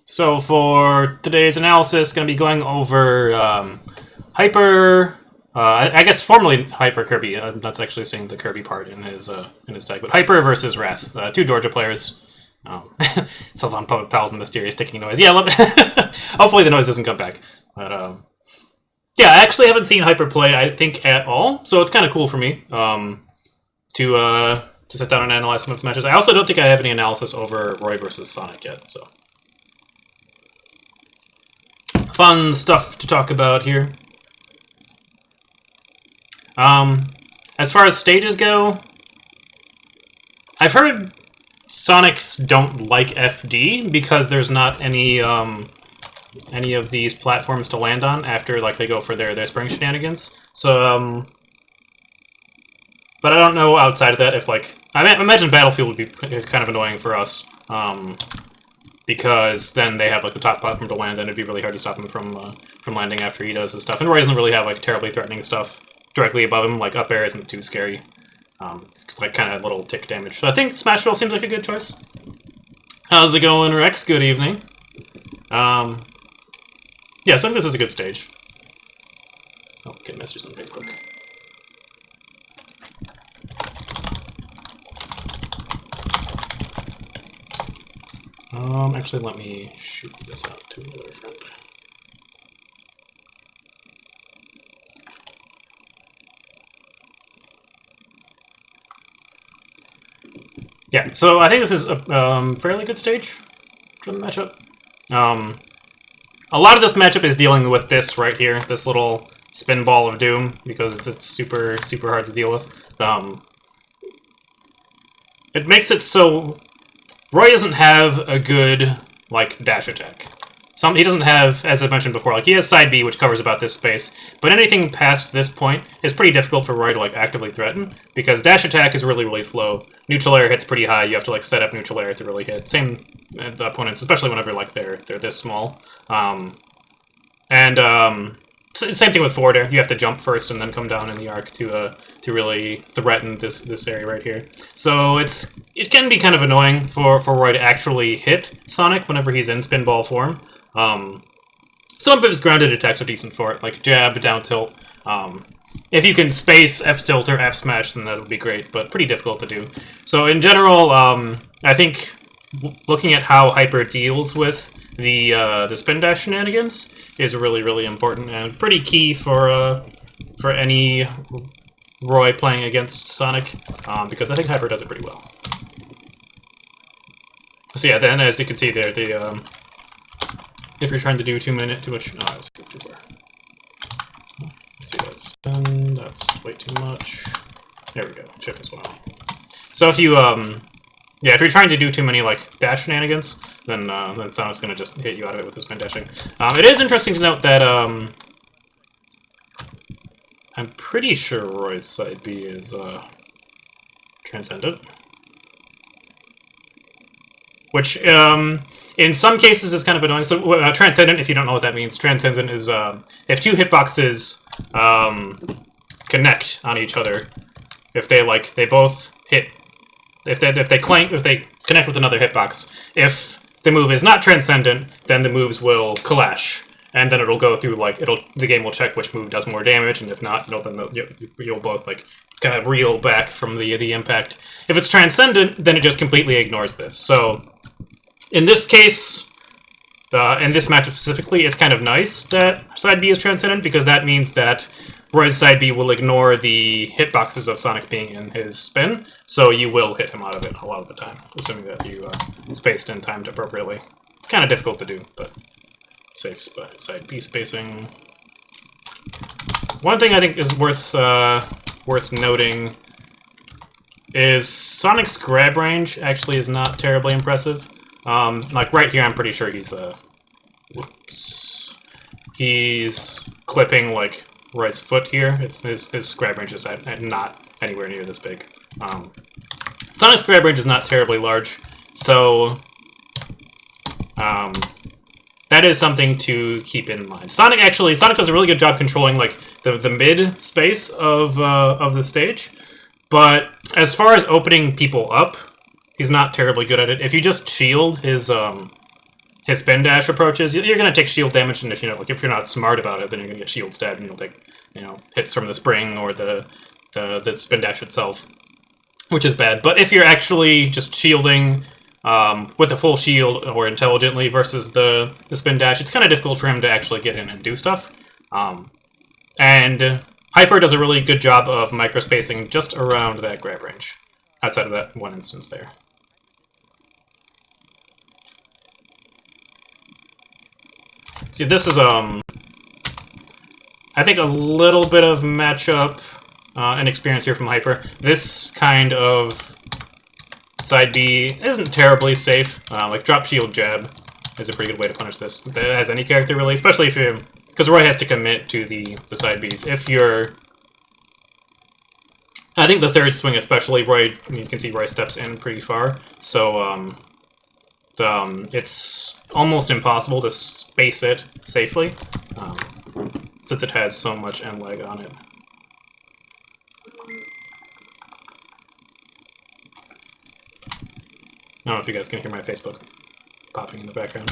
So for today's analysis, going to be going over Hyper. I guess formerly Hyperkirby. I'm not actually saying the Kirby part in his tag, but Hyper versus Wrath. Two Georgia players. Self on Public Pals and Mysterious ticking noise. Yeah, hopefully the noise doesn't come back. But yeah, I actually haven't seen Hyper play, I think, at all. So it's kind of cool for me to sit down and analyze some of his matches. I also don't think I have any analysis over Roy versus Sonic yet. So fun stuff to talk about here. As far as stages go, I've heard Sonics don't like FD because there's not any of these platforms to land on after like they go for their spring shenanigans. So but I don't know outside of that if like I imagine Battlefield would be kind of annoying for us. Because then they have like the top platform to land, and it'd be really hard to stop him from landing after he does his stuff. And Roy doesn't really have like terribly threatening stuff directly above him. Like up air isn't too scary. It's like kind of little tick damage. So I think Smash4 seems like a good choice. How's it going, Rex? Good evening. Yeah, so I think this is a good stage. Oh, get messages on Facebook. Actually, let me shoot this out to another friend. Yeah, so I think this is a fairly good stage for the matchup. A lot of this matchup is dealing with this right here, this little spin ball of doom, because it's super hard to deal with. It makes it so Roy doesn't have a good, like, dash attack. He doesn't have, as I mentioned before, like, he has side B, which covers about this space, but anything past this point is pretty difficult for Roy to, like, actively threaten, because dash attack is really slow. Neutral air hits pretty high, you have to, like, set up neutral air to really hit. Same the opponents, especially whenever, like, they're this small. Same thing with forward air. You have to jump first and then come down in the arc to really threaten this area right here. So it can be kind of annoying for Roy to actually hit Sonic whenever he's in spin ball form. Some of his grounded attacks are decent for it, like jab, down tilt. If you can space F tilt or F smash, then that would be great, but pretty difficult to do. So in general, I think looking at how Hyper deals with the spin dash shenanigans is really important and pretty key for any Roy playing against Sonic, because I think Hyper does it pretty well. So yeah, then as you can see there, if you're trying to do too much, oh, I was too far. Let's see, that's done. That's way too much. There we go. Shift as well. So if you yeah, if you're trying to do too many like dash shenanigans, then Sonic's gonna just hit you out of it with his spin dashing. It is interesting to note that I'm pretty sure Roy's side B is transcendent, which in some cases is kind of annoying. So transcendent, if you don't know what that means, transcendent is if two hitboxes connect on each other, if they both hit. If they connect with another hitbox, if the move is not transcendent, then the moves will clash, and then it'll go through like the game will check which move does more damage, and if not, you'll both like kind of reel back from the impact. If it's transcendent, then it just completely ignores this. So in this case, in this matchup specifically, it's kind of nice that side B is transcendent because that means that Roy's side B will ignore the hitboxes of Sonic being in his spin, so you will hit him out of it a lot of the time, assuming that you spaced and timed appropriately. Kind of difficult to do, but safe side B spacing. One thing I think is worth noting is Sonic's grab range actually is not terribly impressive. Like right here, I'm pretty sure he's clipping like Roy's foot here. His grab range is not anywhere near this big. Sonic's grab range is not terribly large, so that is something to keep in mind. Sonic does a really good job controlling like the mid space of the stage, but as far as opening people up, he's not terribly good at it. If you just shield his his spin dash approaches, you're going to take shield damage, and if if you're not smart about it, then you're going to get shield stabbed, and you'll take hits from the spring or the spin dash itself, which is bad. But if you're actually just shielding with a full shield or intelligently versus the spin dash, it's kind of difficult for him to actually get in and do stuff. And Hyper does a really good job of microspacing just around that grab range, outside of that one instance there. See, this is, I think, a little bit of matchup and experience here from Hyper. This kind of side B isn't terribly safe. Like, drop shield jab is a pretty good way to punish this, as any character, really, especially if you... Because Roy has to commit to the side Bs. If you're... I think the third swing especially, Roy, you can see Roy steps in pretty far, so it's almost impossible to space it safely, since it has so much end lag on it. I don't know if you guys can hear my Facebook popping in the background.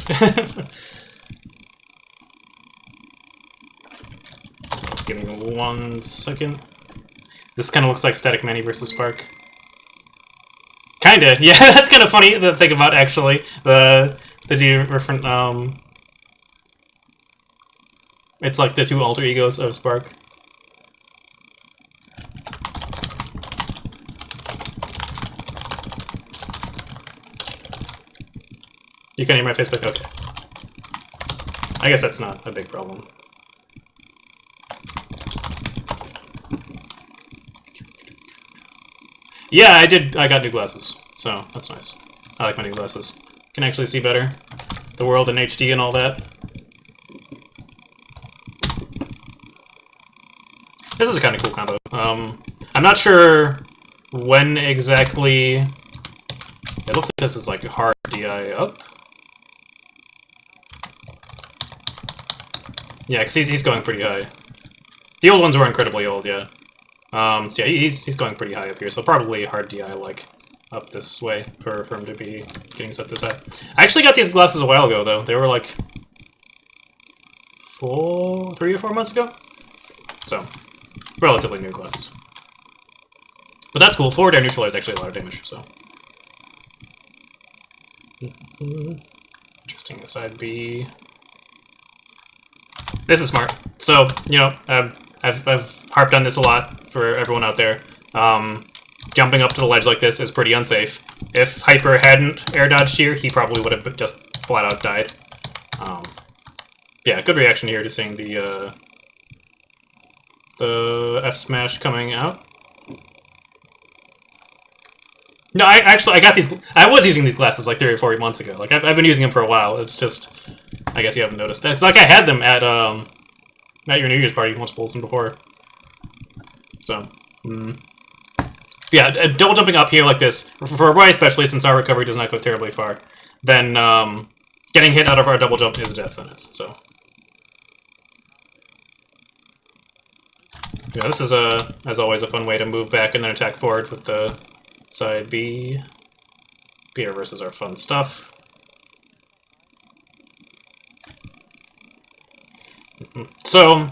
Give me 1 second. This kind of looks like Static Manny versus Spark. Kinda, yeah, that's kind of funny to think about, actually. The different, it's like the two alter egos of Spark. You can hear my Facebook? Okay. I guess that's not a big problem. Yeah, I got new glasses, so that's nice. I like my new glasses. Can actually see better. The world in HD and all that. This is a kind of cool combo. I'm not sure when exactly... It looks like this is like hard DI up. Yeah, because he's going pretty high. The old ones were incredibly old, yeah. So yeah, he's going pretty high up here, so probably hard DI, like, up this way for him to be getting set this high. I actually got these glasses a while ago, though. They were like 3 or 4 months ago? So, relatively new glasses. But that's cool. Forward air neutral is actually a lot of damage, so. Interesting, side B. This is smart. So, I've harped on this a lot for everyone out there. Jumping up to the ledge like this is pretty unsafe. If Hyper hadn't air dodged here, he probably would have just flat out died. Yeah, good reaction here to seeing the F smash coming out. No, I got these. I was using these glasses like 3 or 4 months ago. Like I've been using them for a while. It's just, I guess you haven't noticed. It's like I had them at your New Year's party multiple them before. So, yeah, double jumping up here like this for Roy especially, since our recovery does not go terribly far. Then getting hit out of our double jump is a death sentence. So, yeah, this is as always a fun way to move back and then attack forward with the side B. Peter versus our fun stuff. So,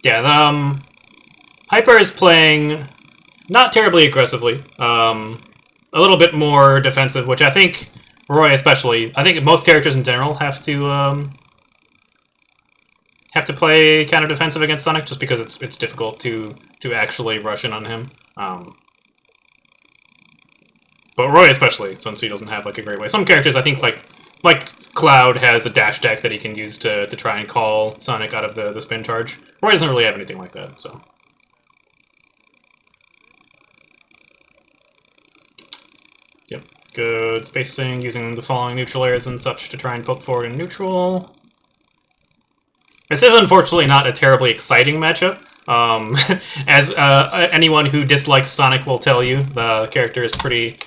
yeah, Hyper is playing not terribly aggressively, a little bit more defensive, which I think Roy especially, I think most characters in general have to play counter defensive against Sonic, just because it's difficult to actually rush in on him. But Roy especially, since he doesn't have like a great way. Some characters I think like Cloud has a dash deck that he can use to try and call Sonic out of the spin charge. Roy doesn't really have anything like that, so. Yep, good spacing, using the following neutral airs and such to try and poke forward in neutral. This is unfortunately not a terribly exciting matchup. As anyone who dislikes Sonic will tell you, the character is pretty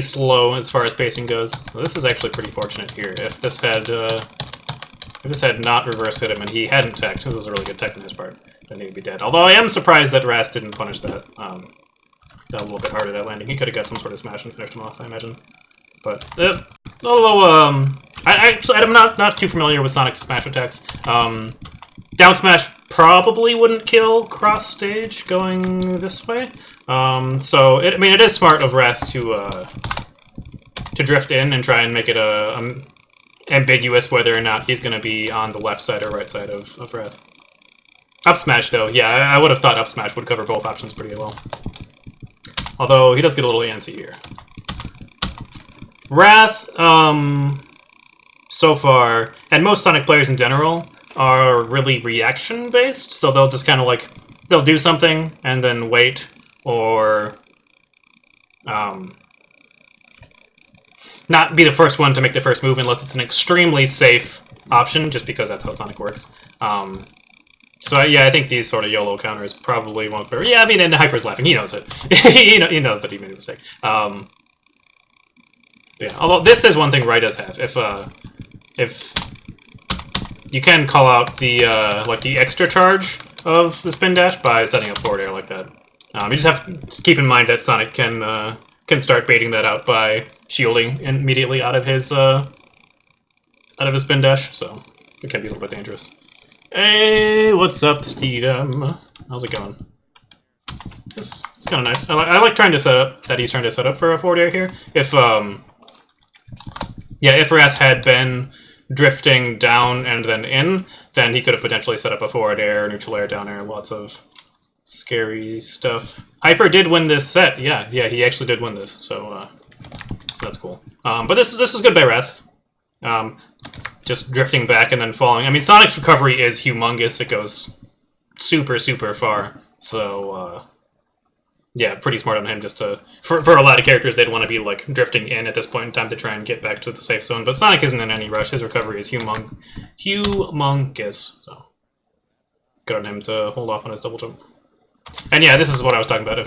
slow as far as pacing goes. Well, this is actually pretty fortunate here. If this had not reverse hit him and he hadn't teched, this is a really good tech on his part, then he would be dead. Although I am surprised that Wrath didn't punish that. a little bit harder, that landing. He could have got some sort of smash and finished him off, I imagine. But, although, I'm not too familiar with Sonic's smash attacks. Down smash probably wouldn't kill cross stage going this way. So, it is smart of Wrath to drift in and try and make it ambiguous whether or not he's going to be on the left side or right side of Wrath. Up smash, though, yeah, I would have thought up smash would cover both options pretty well. Although, he does get a little antsy here. Wrath, so far, and most Sonic players in general, are really reaction-based, so they'll just kind of like, they'll do something and then wait, or not be the first one to make the first move unless it's an extremely safe option, just because that's how Sonic works. So yeah, I think these sort of YOLO counters probably won't favor. Yeah, I mean, and Hyper's laughing. He knows it. he knows that he made a mistake. Yeah, although this is one thing Rai does have. If you can call out the like the extra charge of the spin dash by setting up forward air like that. You just have to keep in mind that Sonic can start baiting that out by shielding immediately out of his spin dash, so it can be a little bit dangerous. Hey, what's up, Steven? How's it going? It's kind of nice. I like trying to set up that he's trying to set up for a forward air here. If Wrath had been drifting down and then in, then he could have potentially set up a forward air, neutral air, down air, lots of scary stuff. Hyper did win this set. Yeah, he actually did win this. So that's cool. But this is good by Wrath. Just drifting back and then falling. I mean, Sonic's recovery is humongous. It goes super, super far. So, yeah, pretty smart on him just to... For a lot of characters, they'd want to be, like, drifting in at this point in time to try and get back to the safe zone. But Sonic isn't in any rush. His recovery is humongous. So, good on him to hold off on his double jump. And yeah, this is what I was talking about.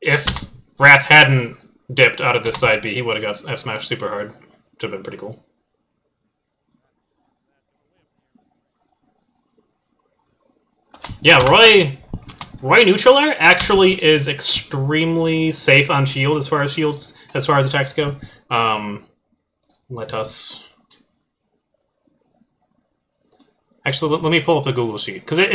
If Wrath hadn't dipped out of this side B, he would have got F smash super hard. Which would have been pretty cool. Yeah, Roy neutral air actually is extremely safe on shield as far as attacks go. Let us actually let me pull up the Google sheet because I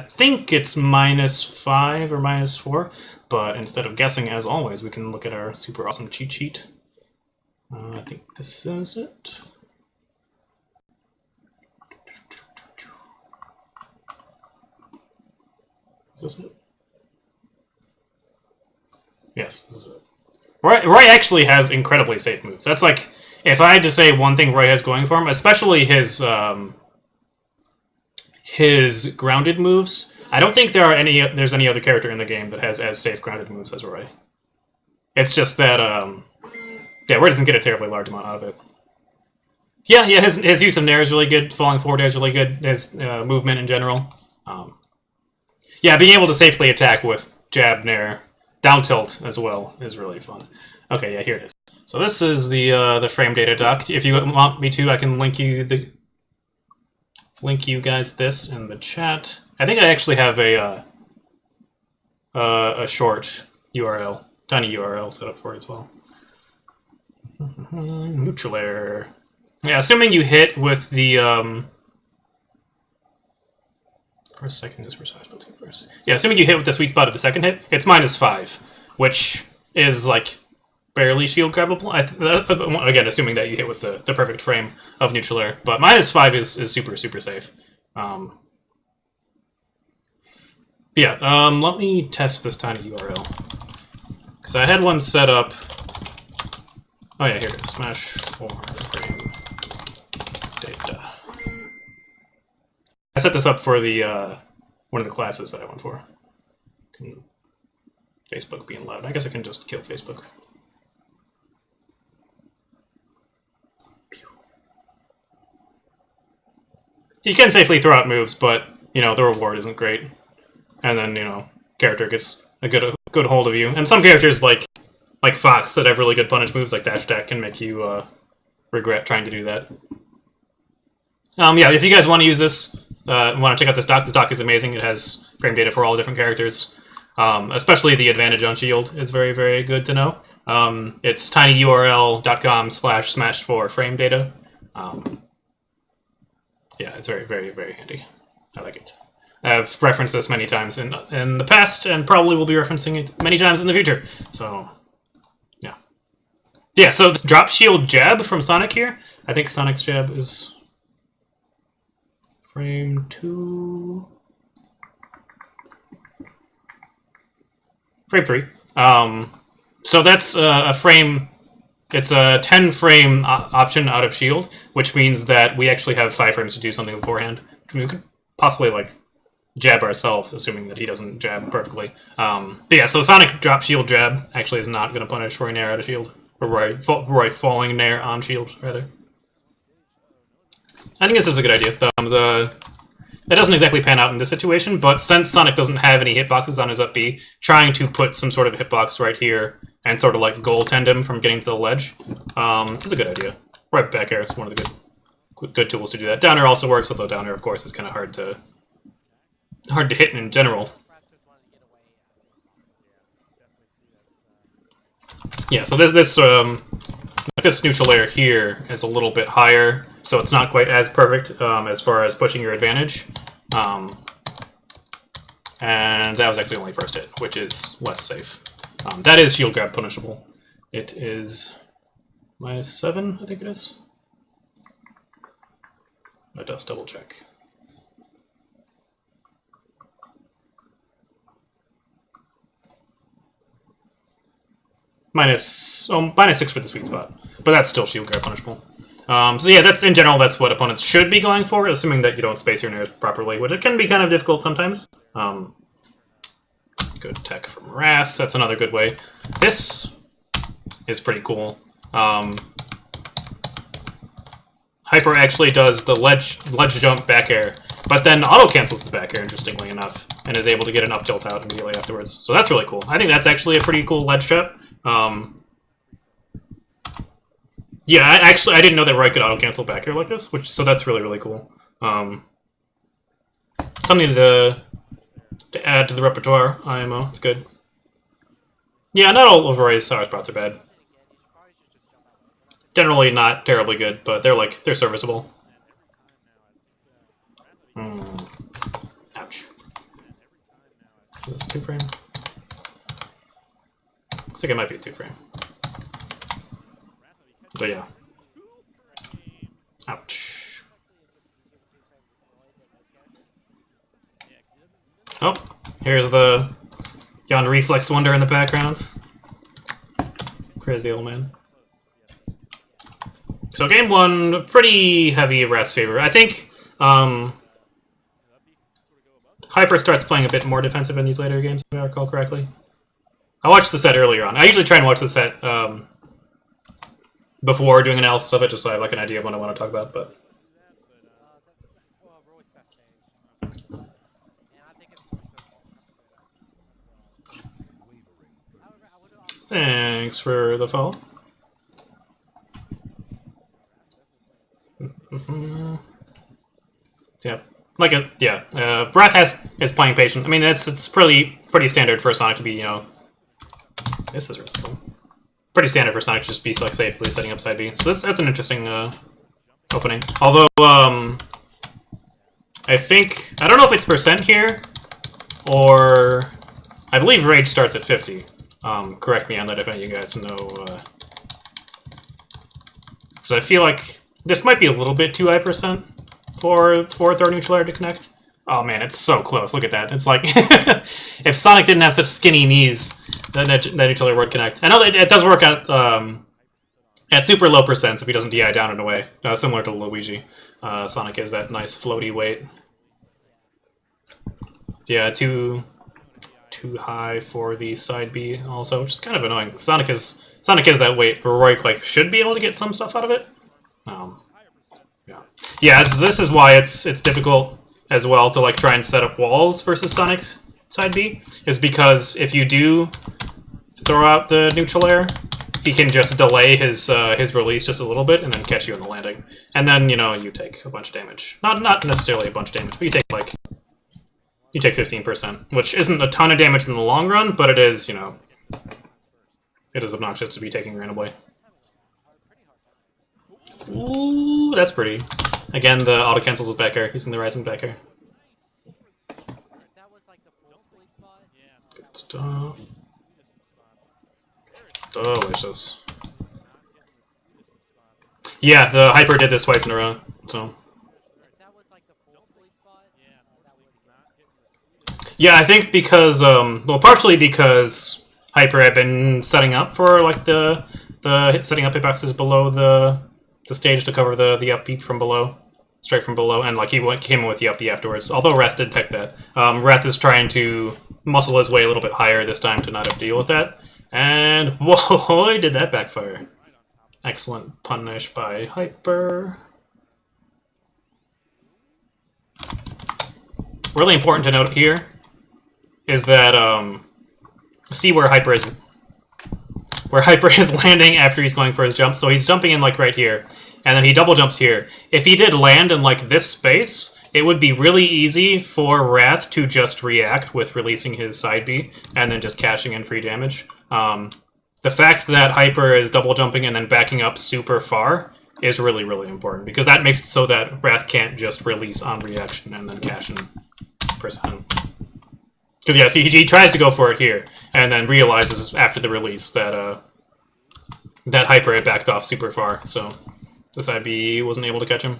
think it's -5 or -4, but instead of guessing as always, we can look at our super awesome cheat sheet. I think this is it. Is this it? Yes, this is it. Roy actually has incredibly safe moves. That's like, if I had to say one thing Roy has going for him, especially his grounded moves, I don't think there's any other character in the game that has as safe grounded moves as Roy. It's just that, yeah, Roy doesn't get a terribly large amount out of it. Yeah, his use of Nair is really good, falling forward air is really good, his movement in general. Yeah, being able to safely attack with jab, Nair, down tilt as well is really fun. Okay, yeah, here it is. So this is the frame data doc. If you want me to, I can link you guys this in the chat. I think I actually have a short URL, tiny URL set up for it as well. Neutral air. Yeah, assuming you hit with the first, second is for size, but first. Yeah, assuming you hit with the sweet spot of the second hit, it's -5, which is like barely shield grabbable. Again, assuming that you hit with the perfect frame of neutral air, but -5 is super, super safe. Yeah, let me test this tiny URL because I had one set up. Oh yeah, here it is. Smash4 frame data. I set this up for the one of the classes that I went for. Facebook being loud. I guess I can just kill Facebook. You can safely throw out moves, but you know the reward isn't great. And then character gets a good hold of you. And some characters like Fox that have really good punish moves like dash attack can make you regret trying to do that. Yeah, if you guys want to use this, want to check out this doc. This doc is amazing. It has frame data for all the different characters. Especially the advantage on shield is very, very good to know. It's tinyurl.com/smash4 frame data. Yeah, it's very, very, very handy. I like it. I've referenced this many times in the past, and probably will be referencing it many times in the future. So, yeah. Yeah, so this drop shield jab from Sonic here. I think Sonic's jab is frame 2... Frame 3. So that's a frame... It's a 10 frame option out of shield, which means that we actually have 5 frames to do something beforehand. We could possibly, like, jab ourselves, assuming that he doesn't jab perfectly. But yeah, so Sonic drop shield jab actually is not going to punish Roy Nair out of shield. Or Roy falling Nair on shield, rather. I think this is a good idea. It doesn't exactly pan out in this situation, but since Sonic doesn't have any hitboxes on his up B, trying to put some sort of hitbox right here and sort of like goaltend him from getting to the ledge is a good idea. Right back air is one of the good tools to do that. Down air also works, although down air, of course, is kind of hard to hit in general. Yeah, so this neutral layer here is a little bit higher, so it's not quite as perfect as far as pushing your advantage. And that was actually only first hit, which is less safe. That is shield grab punishable. It is -7, I think it is. Let us double check. -6 for the sweet spot, but that's still shield grab punishable. So yeah, that's in general, that's what opponents should be going for, assuming that you don't space your nairs properly, which it can be kind of difficult sometimes. Good tech from Wrath, that's another good way. This is pretty cool. Hyper actually does the ledge jump back air, but then auto-cancels the back air, interestingly enough, and is able to get an up tilt out immediately afterwards. So that's really cool. I think that's actually a pretty cool ledge trap. Yeah, I didn't know that Roy could auto-cancel back air like this, so that's really, really cool. Something to add to the repertoire, IMO. It's good. Yeah, not all of Roy's sour spots are bad. Generally not terribly good, but they're serviceable. Ouch. Is this a 2 frame? Looks like it might be a 2 frame. But yeah. Ouch. Oh, here's the yon reflex wonder in the background. Crazy old man. So game 1, pretty heavy Wrath's favor. I think Hyper starts playing a bit more defensive in these later games, if I recall correctly. I watched the set earlier on. I usually try and watch the set before doing analysis of it, just so I have like an idea of what I want to talk about. But thanks for the follow. Yeah, Wrath is playing patient. I mean, it's pretty standard for Sonic to be, you know. This is really cool. Pretty standard for Sonic to just be like safely setting up side B. So that's an interesting opening. Although I don't know if it's percent here, or I believe Rage starts at 50. Correct me on that if any of you guys know. So I feel like this might be a little bit too high percent for throw neutral air to connect. Oh man, it's so close. Look at that. It's like if Sonic didn't have such skinny knees, then that neutral air would connect. I know that it does work at super low percents if he doesn't DI down and away, similar to Luigi. Sonic is that nice floaty weight. Yeah, too high for the side B also, which is kind of annoying. Sonic is that weight for Roy, like should be able to get some stuff out of it. Yeah, this is why it's difficult as well to like try and set up walls versus Sonic's side B, is because if you do throw out the neutral air, he can just delay his release just a little bit and then catch you in the landing. And then, you know, you take a bunch of damage. Not necessarily a bunch of damage, but you take, like, you take 15%, which isn't a ton of damage in the long run, but it is, you know, it is obnoxious to be taking randomly. Ooh, that's pretty. Again, the auto cancels with back air, using the rising back air. Good stuff. Delicious. Yeah, the Hyper did this twice in a row, so. Yeah, I think because, well, partially because Hyper had been setting up for, like, the setting up hitboxes below the stage to cover the up beat from below, straight from below, and, like, he came in with the up B afterwards, although Wrath did pick that. Wrath is trying to muscle his way a little bit higher this time to not have to deal with that. And whoa, did that backfire. Excellent punish by Hyper. Really important to note here is that see where Hyper is landing after he's going for his jump. So he's jumping in like right here, and then he double jumps here. If he did land in like this space, it would be really easy for Wrath to just react with releasing his side B and then just cashing in free damage. The fact that Hyper is double jumping and then backing up super far is really, really important, because that makes it so that Wrath can't just release on reaction and then cash in percent. Because yeah, see, he tries to go for it here and then realizes after the release that that Hyper had backed off super far, so the side B wasn't able to catch him.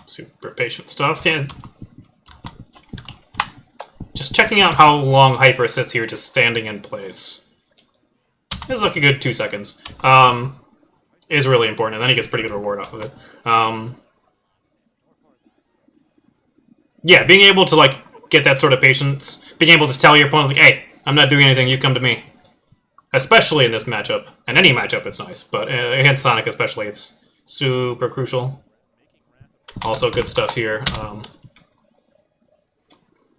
Super patient stuff, yeah. Just checking out how long Hyper sits here just standing in place. It's like a good 2 seconds. Is really important, and then he gets pretty good reward off of it. Yeah, being able to like get that sort of patience, being able to tell your opponent, like, hey, I'm not doing anything, you come to me. Especially in this matchup. And any matchup it's nice, but against Sonic especially, it's super crucial. Also good stuff here.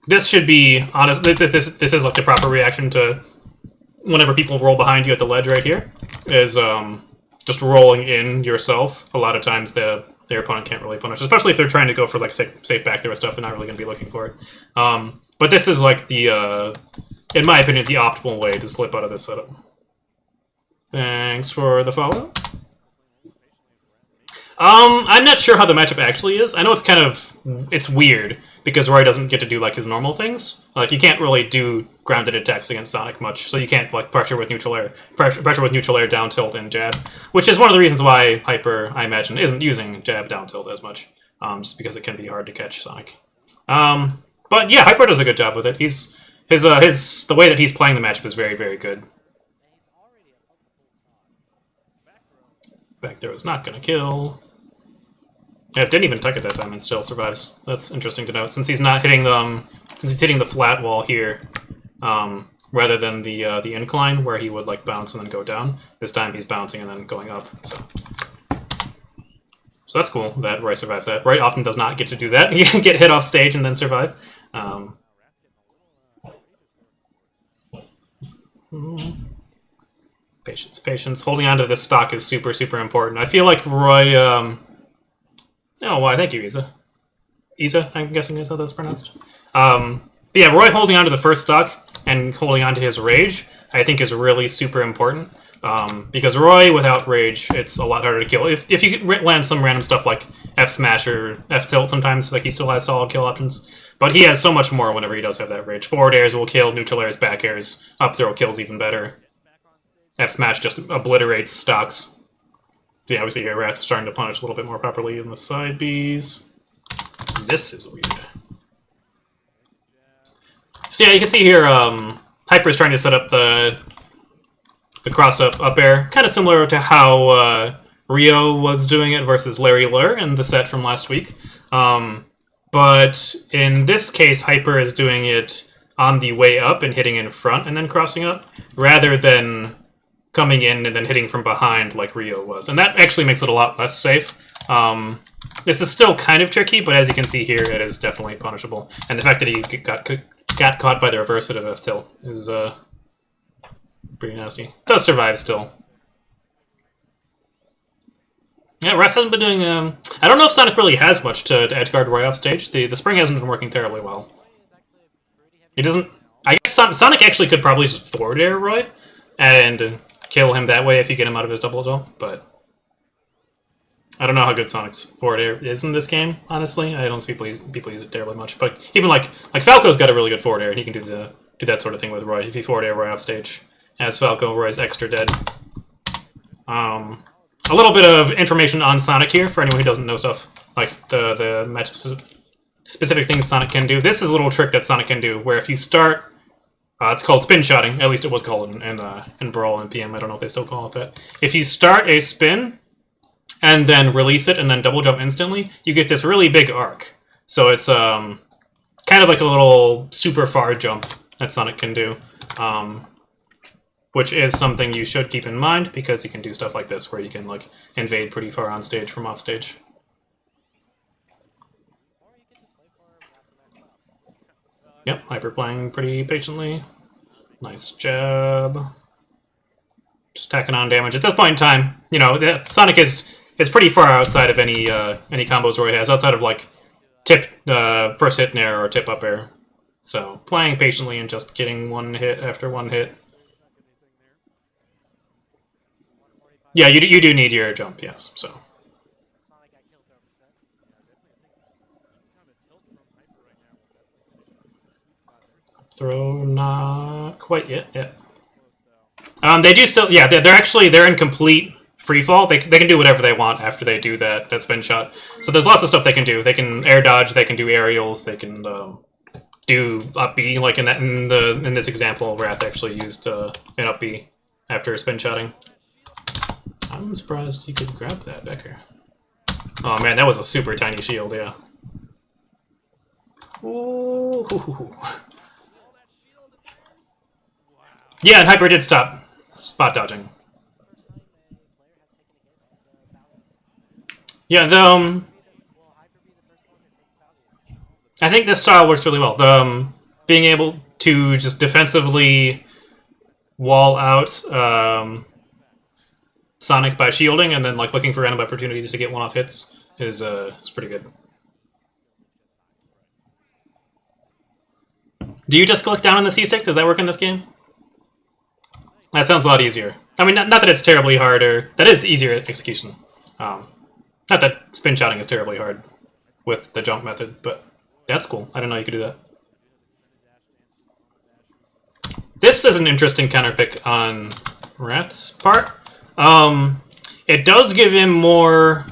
This should be honest. This is like the proper reaction to whenever people roll behind you at the ledge right here. Is just rolling in yourself. A lot of times their opponent can't really punish, especially if they're trying to go for like safe back there with stuff. They're not really going to be looking for it. But this is like the, in my opinion, the optimal way to slip out of this setup. Thanks for the follow. I'm not sure how the matchup actually is. I know it's kind of, it's weird, because Roy doesn't get to do, like, his normal things. Like, you can't really do grounded attacks against Sonic much, so you can't, like, pressure with neutral air, down tilt, and jab, which is one of the reasons why Hyper, I imagine, isn't using jab down tilt as much, just because it can be hard to catch Sonic. But yeah, Hyper does a good job with it. The way that he's playing the matchup is very, very good. Back throw is not gonna kill. Yeah, it didn't even tuck at that time and still survives. That's interesting to note, since he's not hitting the since he's hitting the flat wall here, rather than the incline where he would like bounce and then go down. This time he's bouncing and then going up. So that's cool that Roy survives that. Roy often does not get to do that. He can get hit off stage and then survive. Patience, patience. Holding on to this stock is super, super important. I feel like Roy. Oh, why? Thank you, Isa. Isa, I'm guessing is how that's pronounced. But yeah, Roy holding on to the first stock and holding on to his rage, I think, is really super important. Because Roy, without rage, it's a lot harder to kill. If you land some random stuff like F smash or F tilt, sometimes like he still has solid kill options. But he has so much more whenever he does have that rage. Forward airs will kill, neutral airs, back airs, up throw kills even better. F smash just obliterates stocks. So yeah, we see here Wrath starting to punish a little bit more properly in the side Bs. This is weird. So yeah, you can see here Hyper is trying to set up the cross-up air, kind of similar to how Rio was doing it versus Larry Lur in the set from last week. But in this case, Hyper is doing it on the way up and hitting in front and then crossing up, rather than coming in and then hitting from behind like Rio was. And that actually makes it a lot less safe. This is still kind of tricky, but as you can see here, it is definitely punishable. And the fact that he got caught by the reverse of F tilt is pretty nasty. Does survive still. Yeah, Wrath hasn't been doing... I don't know if Sonic really has much to edgeguard Roy off stage. The spring hasn't been working terribly well. He doesn't... I guess Sonic actually could probably just forward air Roy and kill him that way if you get him out of his double jump, but... I don't know how good Sonic's forward air is in this game, honestly. I don't see people use it terribly much. But even like Falco's got a really good forward air, and he can do that sort of thing with Roy. If you forward air Roy off stage. As Falco, Roy's extra dead. A little bit of information on Sonic here for anyone who doesn't know stuff, like the match specific things Sonic can do. This is a little trick that Sonic can do, where if you start, it's called spin shotting. At least it was called in Brawl and PM. I don't know if they still call it that. If you start a spin and then release it and then double jump instantly, you get this really big arc. So it's kind of like a little super far jump that Sonic can do. Which is something you should keep in mind, because you can do stuff like this, where you can like invade pretty far on stage from off stage. Yep, Hyper playing pretty patiently. Nice jab. Just tacking on damage. At this point in time, you know, Sonic is pretty far outside of any combos Roy has, outside of like tip first hit nair or tip up air. So playing patiently and just getting one hit after one hit. Yeah, you do need your jump, yes. So. Throw not quite yet. Yeah. They do still. Yeah, they're in complete free fall. They can do whatever they want after they do that spin shot. So there's lots of stuff they can do. They can air dodge. They can do aerials. They can do up B, like in this example, Wrath actually used an up B after spin shotting. I'm surprised you could grab that, Becker. Oh man, that was a super tiny shield, yeah. Ooh. Yeah, and Hyper did stop spot dodging. Yeah, I think this style works really well. Being able to just defensively wall out Sonic by shielding, and then like looking for random opportunities to get one-off hits is pretty good. Do you just click down on the C-stick? Does that work in this game? That sounds a lot easier. I mean, not that it's terribly hard, or that is easier execution. Not that spin shotting is terribly hard with the jump method, but that's cool. I didn't know you could do that. This is an interesting counter pick on Wrath's part. It does give him more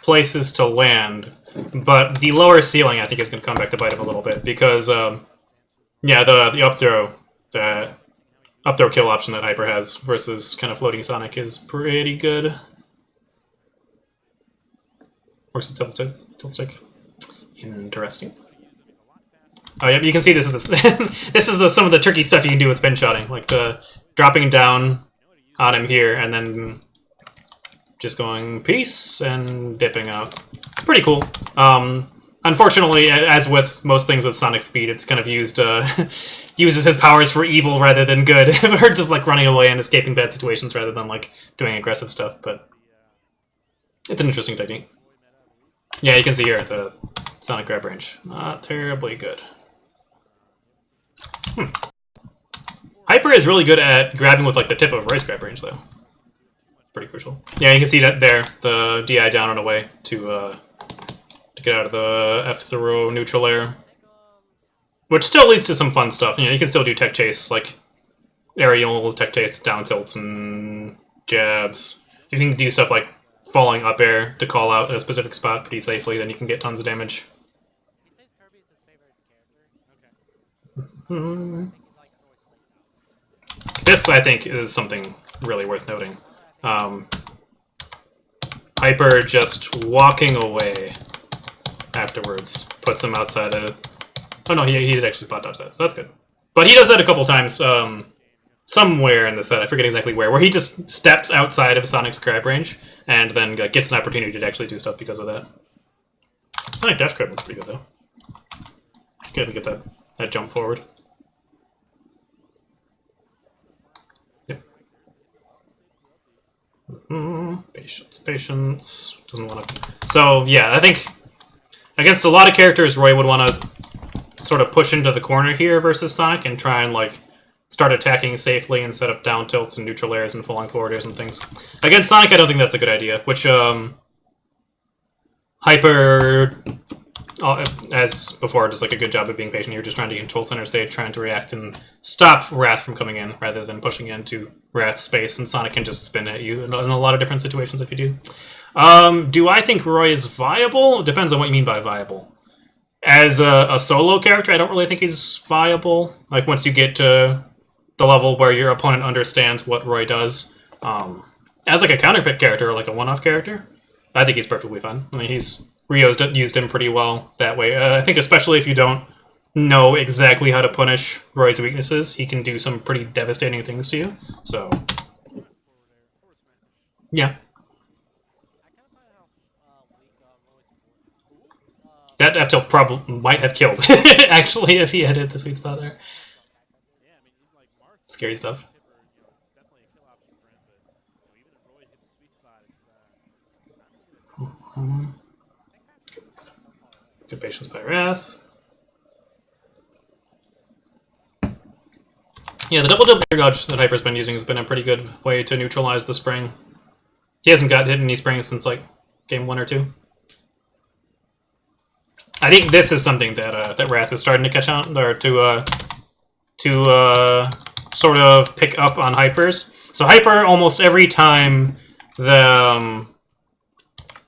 places to land, but the lower ceiling I think is going to come back to bite him a little bit, because yeah, the up throw kill option that Hyper has versus kind of floating Sonic is pretty good. Works with tilt stick. Interesting. Oh yeah, you can see this is this is some of the tricky stuff you can do with spin shotting, like the dropping down on him here and then just going peace and dipping out. It's pretty cool. Unfortunately, as with most things with Sonic speed, it's kind of used uses his powers for evil rather than good, or just like running away and escaping bad situations rather than like doing aggressive stuff. But it's an interesting technique. Yeah, you can see here the Sonic grab range, not terribly good. Hyper is really good at grabbing with like the tip of Roy's grab range, though. Pretty crucial. Yeah, you can see that there, the DI down and away to get out of the F throw neutral air, which still leads to some fun stuff. You know, you can still do tech chase, like aerials, tech chase, down tilts, and jabs. You can do stuff like falling up air to call out a specific spot pretty safely, then you can get tons of damage. This, I think, is something really worth noting. Hyper just walking away afterwards puts him outside of... Oh no, he did actually spot dodge that, so that's good. But he does that a couple times somewhere in the set, I forget exactly where he just steps outside of Sonic's grab range and then gets an opportunity to actually do stuff because of that. Sonic dash grab looks pretty good, though. Good to get that jump forward. Patience, patience. Doesn't want to. So yeah, I think against a lot of characters, Roy would want to sort of push into the corner here versus Sonic and try and like start attacking safely and set up down tilts and neutral airs and falling forward airs and things. Against Sonic, I don't think that's a good idea. Which Hyper, as before, does like a good job of being patient. You're just trying to control center stage, trying to react and stop Wrath from coming in, rather than pushing into Wrath's space. And Sonic can just spin at you in a lot of different situations if you do. Do I think Roy is viable? It depends on what you mean by viable. As a solo character, I don't really think he's viable. Like, once you get to the level where your opponent understands what Roy does. As like a counterpick character, or like a one-off character, I think he's perfectly fine. I mean, Rio's used him pretty well that way. I think especially if you don't know exactly how to punish Roy's weaknesses, he can do some pretty devastating things to you. So, yeah. That F tilt probably might have killed, actually, if he had hit the sweet spot there. Scary stuff. Good patience by Wrath. Yeah, the double jump air dodge that Hyper's been using has been a pretty good way to neutralize the spring. He hasn't got hit any springs since like game 1 or 2. I think this is something that that Wrath is starting to catch on, or to sort of pick up on Hypers. So Hyper, almost every time that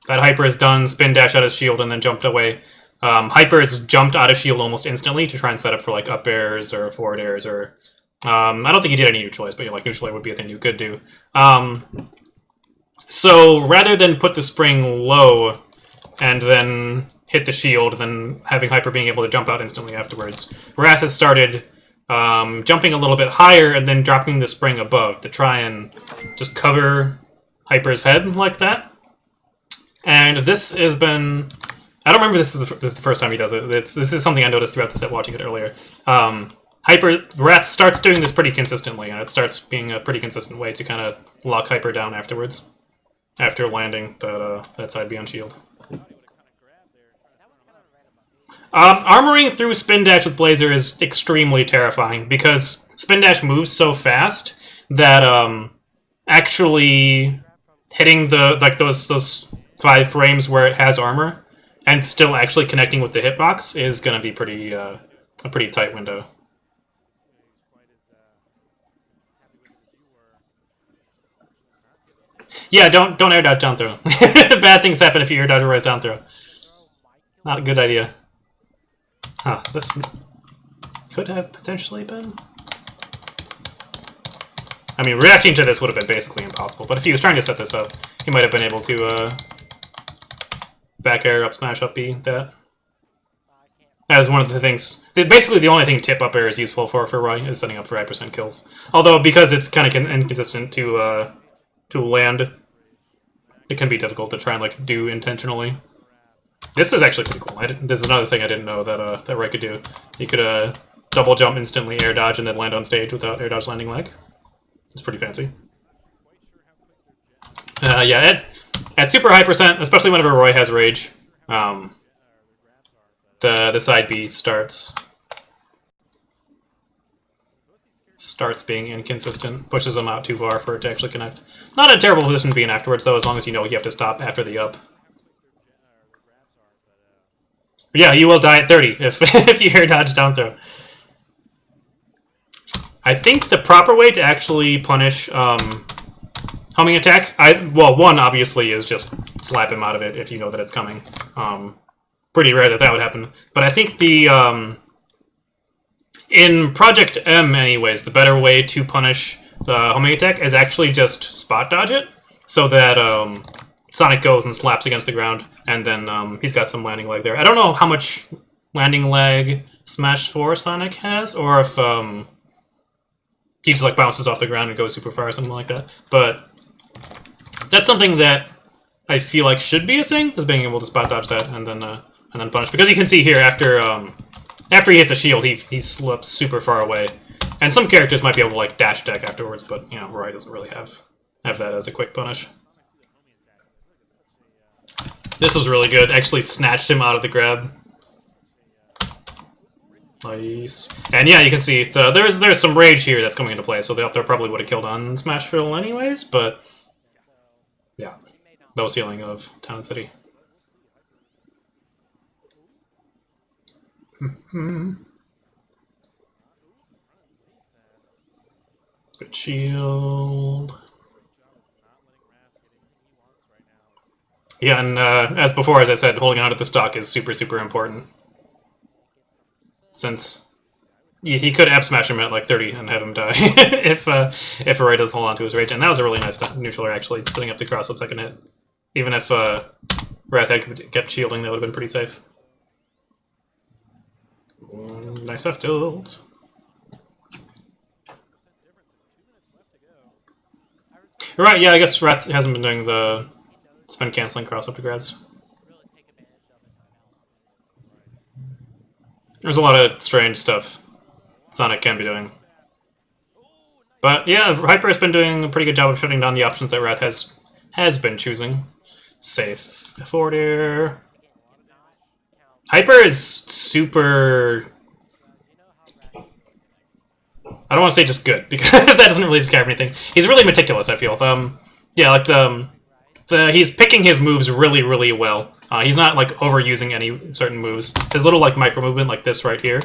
Hyper has done spin dash out of shield and then jumped away, Hyper has jumped out of shield almost instantly to try and set up for like up airs or forward airs, or I don't think he did any neutral airs, but like neutral air would be a thing you could do. So rather than put the spring low and then hit the shield, then having Hyper being able to jump out instantly afterwards, Wrath has started jumping a little bit higher and then dropping the spring above to try and just cover Hyper's head like that. And this has been... I don't remember this is the first time he does it. This is something I noticed throughout the set watching it earlier. Wrath starts doing this pretty consistently, and it starts being a pretty consistent way to kind of lock Hyper down afterwards, after landing that side B on shield. Armoring through Spin Dash with Blazer is extremely terrifying, because Spin Dash moves so fast that actually hitting those 5 frames where it has armor and still actually connecting with the hitbox is going to be pretty a pretty tight window. Yeah, don't air dodge down throw. Bad things happen if you air dodge Roy's down throw. Not a good idea. Huh, this could have potentially been... I mean, reacting to this would have been basically impossible, but if he was trying to set this up, he might have been able to back air up smash up B that. That is one of the things... Basically, the only thing tip up air is useful for Roy is setting up for 5% kills. Although, because it's kind of inconsistent to land, it can be difficult to try and like do intentionally. This is actually pretty cool. This is another thing I didn't know that Roy could do. He could double jump instantly, air dodge, and then land on stage without air dodge landing lag. It's pretty fancy. Yeah, at super high percent, especially whenever Roy has rage, the side B starts being inconsistent, pushes him out too far for it to actually connect. Not a terrible position to be in afterwards, though, as long as you know you have to stop after the up. Yeah, you will die at 30 if you air dodge down throw. I think the proper way to actually punish homing attack, well, one obviously is just slap him out of it if you know that it's coming. Pretty rare that would happen. But I think the in Project M, anyways, the better way to punish the homing attack is actually just spot dodge it, so that Sonic goes and slaps against the ground, and then he's got some landing lag there. I don't know how much landing lag Smash4 Sonic has, or if he just like bounces off the ground and goes super far or something like that. But that's something that I feel like should be a thing, is being able to spot dodge that and then punish. Because you can see here after he hits a shield, he slips super far away. And some characters might be able to like dash attack afterwards, but you know, Roy doesn't really have that as a quick punish. This was really good. Actually snatched him out of the grab. Nice. And yeah, you can see there's some rage here that's coming into play, so they probably would have killed on Smash4 anyways, but yeah, no ceiling of Town and City. Good shield. Yeah, and as before, as I said, holding on to the stock is super, super important. Since he could F-smash him at like 30 and have him die if Array doesn't hold on to his rage. And that was a really nice neutral actually, setting up the cross-up second hit. Even if Wrath had kept shielding, that would have been pretty safe. Nice F tilt. Right, yeah, I guess Wrath hasn't been doing the spin canceling cross-up to grabs. There's a lot of strange stuff Sonic can be doing. But yeah, Hyper has been doing a pretty good job of shutting down the options that Wrath has been choosing. Safe forward air. Hyper is super... I don't want to say just good, because that doesn't really describe anything. He's really meticulous, I feel. Yeah, like he's picking his moves really, really well. He's not like overusing any certain moves. His little like micro movement, like this right here,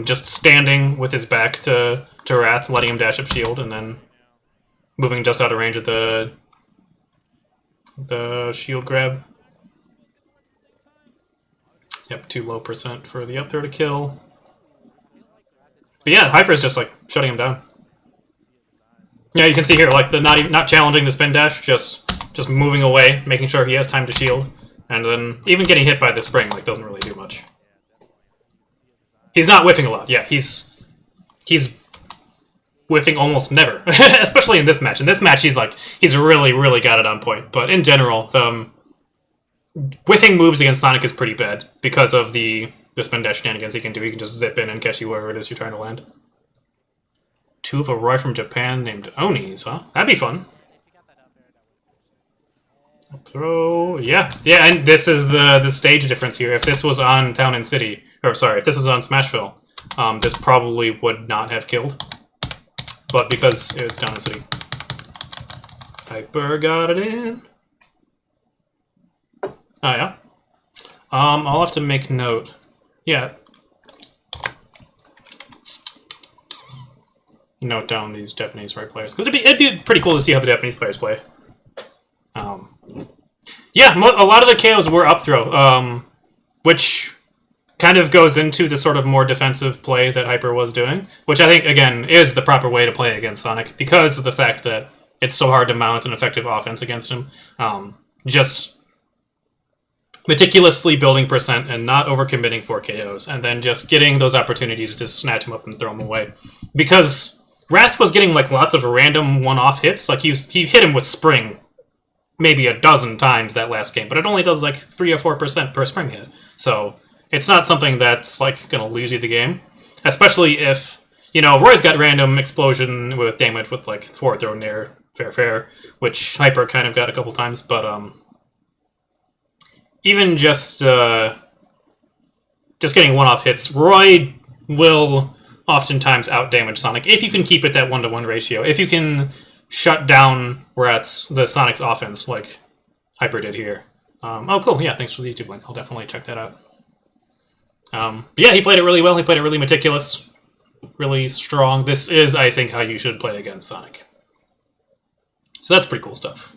just standing with his back to Wrath, letting him dash up shield, and then moving just out of range of the shield grab. Yep, too low % for the up throw to kill. But yeah, Hyper is just like shutting him down. Yeah, you can see here, like the not challenging the spin dash, just moving away, making sure he has time to shield, and then even getting hit by the spring like doesn't really do much. He's not whiffing a lot. Yeah, he's whiffing almost never, especially in this match. In this match, he's really got it on point. But in general, whiffing moves against Sonic is pretty bad because of the spin dash shenanigans he can do. He can just zip in and catch you wherever it is you're trying to land. Two of a Roy from Japan named Onis, huh? That'd be fun. Throw, yeah, and this is the stage difference here. If this was on Town and City, or sorry, if this was on Smashville, this probably would not have killed. But because it's Town and City, Hyper got it in. Oh yeah. I'll have to make note. Yeah. Note down these Japanese right players, because it'd be pretty cool to see how the Japanese players play. Yeah, a lot of the KOs were up throw, which kind of goes into the sort of more defensive play that Hyper was doing, which I think, again, is the proper way to play against Sonic, because of the fact that it's so hard to mount an effective offense against him. Just meticulously building % and not overcommitting for KOs, and then just getting those opportunities to snatch him up and throw him away. Because Wrath was getting like lots of random one-off hits, like he hit him with Spring maybe a dozen times that last game, but it only does like 3 or 4% per Spring hit. So it's not something that's like gonna lose you the game, especially if, you know, Roy's got random explosion with damage with like forward throw near fair, which Hyper kind of got a couple times, but even just getting one-off hits, Roy will oftentimes out-damage Sonic if you can keep it that 1-to-1 ratio. If you can shut down the Sonic's offense like Hyper did here. Oh, cool. Yeah, thanks for the YouTube link. I'll definitely check that out. Yeah, he played it really well. He played it really meticulous, really strong. This is, I think, how you should play against Sonic. So that's pretty cool stuff.